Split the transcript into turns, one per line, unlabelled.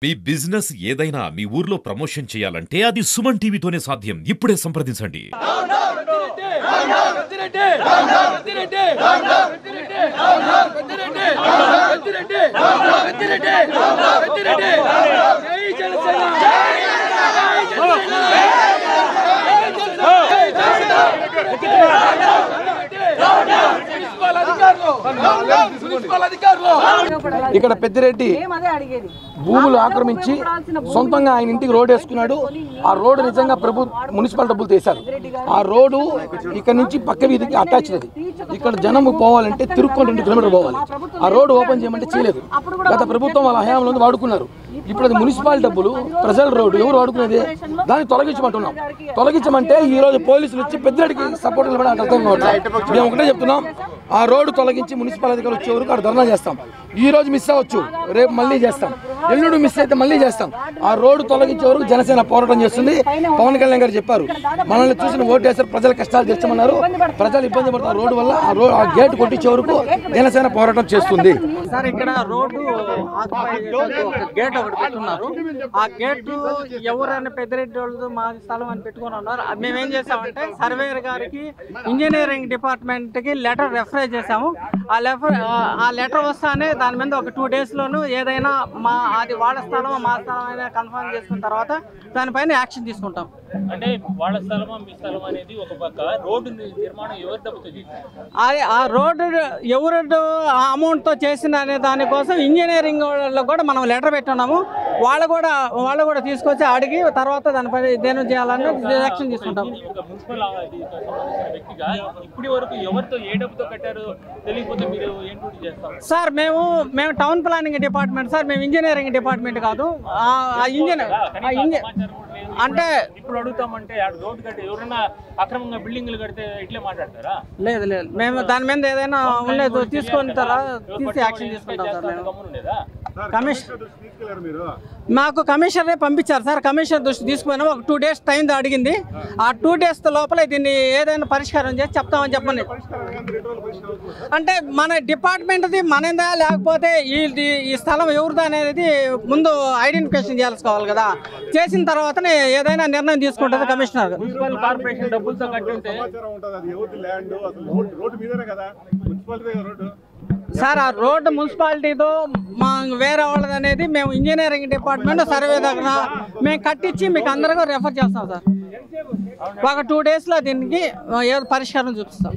మీ business ఏదైనా మీ ఊర్లో promotion చేయాలంటే అది సుమన్ టీవీతోనే సాధ్యం. ఇప్పుడే సంప్రదించండి.
ఇక్కడ పెద్దిరెడ్డి భూములు ఆక్రమించి సొంతంగా ఆయన ఇంటికి రోడ్ వేసుకున్నాడు. ఆ రోడ్డు నిజంగా మున్సిపల్ డబ్బులు తీశారు. ఆ రోడ్డు ఇక్కడ నుంచి పక్క వీధికి అటాచ్ అది. ఇక్కడ జనం పోవాలంటే తిరుక్కొని 2 కిలోమీటర్లు పోవాలి. ఆ రోడ్డు ఓపెన్ చేయమంటే చేయలేదు. గత ప్రభుత్వం వాళ్ళ హయాంలో వాడుకున్నారు. ఇప్పుడు అది మున్సిపల్ డబ్బులు, ప్రజల రోడ్డు ఎవరు వాడుకునేది? దాన్ని తొలగించమంటున్నాం. తొలగించమంటే ఈ రోజు పోలీసులు వచ్చి పెద్దిరెడ్డికి సపోర్ట్ నిలబడి అర్థం కావట్లేదు. మేము ఒకటే చెప్తున్నాం, ఆ రోడ్డు తొలగించి మున్సిపల్ అధికారులు వచ్చే వరకు అక్కడ ధర్నా చేస్తాం. ఈ రోజు మిస్ అవ్వచ్చు, రేపు మళ్ళీ చేస్తాం, ఎల్లుండి మిస్ అయితే మళ్ళీ చేస్తాం. ఆ రోడ్డు తొలగించే వరకు జనసేన పోరాటం చేస్తుంది. పవన్ కళ్యాణ్ గారు చెప్పారు, మనల్ని చూసిన ఓటు వేశారు, ప్రజల కష్టాలు తెచ్చమన్నారు. ప్రజలు ఇబ్బంది పడుతున్నారు రోడ్డు వల్ల. ఆ గేట్ కొట్టించే వరకు జనసేన పోరాటం చేస్తుంది.
సార్ ఇక్కడ రోడ్డు గేట్ ఒకటి పెట్టున్నారు. ఆ గేట్ ఎవరైనా పెద్దిరెడ్డి వాళ్ళు మా స్థలం అని పెట్టుకుని ఉన్నారు. మేమేం చేసామంటే సర్వేయర్ గారికి ఇంజనీరింగ్ డిపార్ట్మెంట్ కి లెటర్ రెఫర్ చేసాము. ఆ లెటర్ వస్తానే దాని మీద ఒక 2 days లోను ఏదైనా అది వాళ్ళ స్థలం మా స్థలం అయినా కన్ఫర్మ్ చేసుకున్న తర్వాత దానిపైన యాక్షన్ తీసుకుంటాం.
అంటే వాళ్ళ స్థలమా మీ స్థలం అనేది ఒక పక్క, రోడ్డు నిర్మాణం ఎవరి డబ్బుతో
ఆ రోడ్డు ఎవరు ఆ అమౌంట్ తో చేసిన అనే దానికోసం ఇంజనీరింగ్ వాళ్ళలో కూడా మనం లెటర్ పెట్టున్నాము. వాళ్ళు కూడా తీసుకొచ్చి అడిగి తర్వాత దానిపై దేని చేయాలని యాక్షన్ తీసుకుంటాం.
మున్సిపల్ వ్యక్తిగా ఇప్పటి వరకు ఎవరితో ఏ డబ్బుతో కట్టారో తెలియకపోతే మీరు ఏం డ్యూటీ చేస్తారు?
సార్ మేము టౌన్ ప్లానింగ్ డిపార్ట్మెంట్ సార్, మేము ఇంజనీరింగ్ డిపార్ట్మెంట్ కాదు. అంటే
ఇప్పుడు అడుగుతామంటే రోడ్డు కట్టి ఎవరైనా అక్రమంగా బిల్డింగ్లు కడితే ఇట్లే మాట్లాడతారా?
లేదు మేము దాని మీద ఏదైనా ఉండేది తీసుకొని తీసి యాక్షన్ తీసుకుంటాం సార్. మాకు కమిషనరే పంపించారు సార్. కమిషనర్ దృష్టి తీసుకుపోయినా ఒక 2 days టైం అడిగింది. ఆ 2 days లోపల దీన్ని ఏదైనా పరిష్కారం చేసి చెప్తామని చెప్పండి. అంటే మన డిపార్ట్మెంట్ది మనదా లేకపోతే ఈ స్థలం ఎవరిదా అనేది ముందు ఐడెంటిఫికేషన్ చేసుకోవాలి కదా. చేసిన తర్వాతనే ఏదైనా నిర్ణయం తీసుకుంటుంది కమిషనర్.
మున్సిపల్ కార్పొరేషన్ డబ్బులతో కట్టుంటే
సార్ ఆ రోడ్డు మున్సిపాలిటీతో వేరే వాళ్ళది అనేది మేము ఇంజనీరింగ్ డిపార్ట్మెంట్ సర్వే దగ్గర మేము కట్టించి మీకు అందరికీ రెఫర్ చేస్తాం సార్. ఒక 2 days లో దీనికి ఏదో పరిష్కారం చూపిస్తాం.